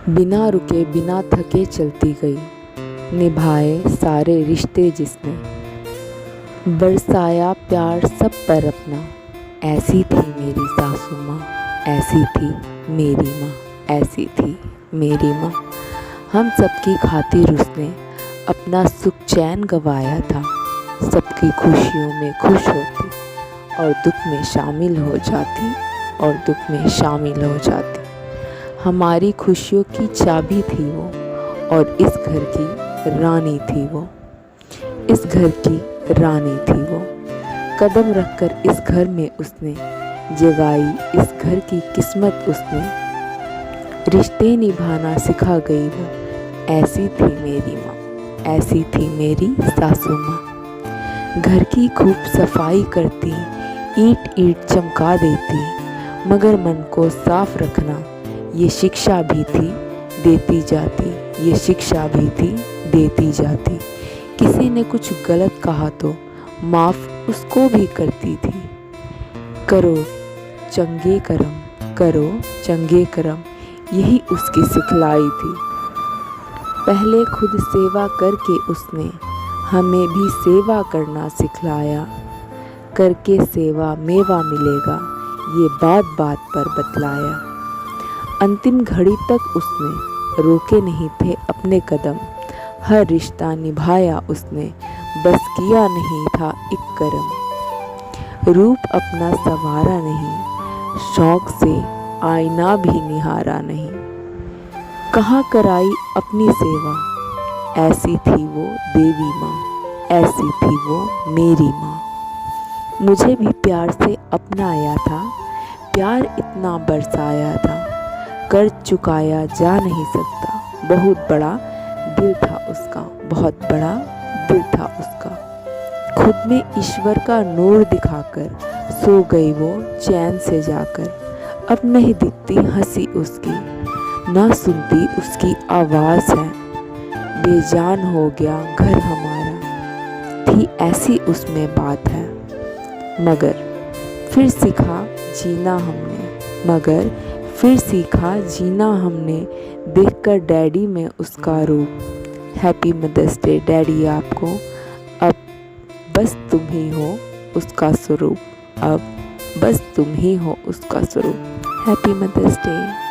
बिना रुके बिना थके चलती गई, निभाए सारे रिश्ते जिसने, बरसाया प्यार सब पर अपना। ऐसी थी मेरी सासू माँ, ऐसी थी मेरी माँ, ऐसी थी मेरी माँ। हम सबकी खातिर उसने अपना सुख चैन गवाया था। सबकी खुशियों में खुश होती और दुख में शामिल हो जाती, और दुख में शामिल हो जाती। हमारी खुशियों की चाबी थी वो, और इस घर की रानी थी वो, इस घर की रानी थी वो। कदम रखकर इस घर में उसने जगाई इस घर की किस्मत उसने। रिश्ते निभाना सिखा गई वो, ऐसी थी मेरी माँ, ऐसी थी मेरी सासू माँ। घर की खूब सफाई करती, ईंट ईंट चमका देती, मगर मन को साफ रखना ये शिक्षा भी थी देती जाती, ये शिक्षा भी थी देती जाती। किसी ने कुछ गलत कहा तो माफ़ उसको भी करती थी। करो चंगे कर्म, करो चंगे कर्म, यही उसकी सिखलाई थी। पहले खुद सेवा करके उसने हमें भी सेवा करना सिखलाया। करके सेवा मेवा मिलेगा, ये बात बात पर बतलाया। अंतिम घड़ी तक उसने रोके नहीं थे अपने कदम। हर रिश्ता निभाया उसने, बस किया नहीं था एक कर्म। रूप अपना संवारा नहीं, शौक से आईना भी निहारा नहीं। कहाँ कराई अपनी सेवा, ऐसी थी वो देवी माँ, ऐसी थी वो मेरी माँ। मुझे भी प्यार से अपनाया था, प्यार इतना बरसाया था, कर चुकाया जा नहीं सकता। बहुत बड़ा दिल था उसका, बहुत बड़ा दिल था उसका। खुद में ईश्वर का नूर दिखाकर सो गई वो चैन से जाकर। अब नहीं दिखती हंसी उसकी, ना सुनती उसकी आवाज़ है। बेजान हो गया घर हमारा, थी ऐसी उसमें बात है। मगर फिर सीखा जीना हमने, मगर फिर सीखा जीना हमने, देखकर डैडी में उसका रूप। हैप्पी मदर्स डे डैडी आपको, अब बस तुम ही हो उसका स्वरूप, अब बस तुम ही हो उसका स्वरूप। Happy Mother's day.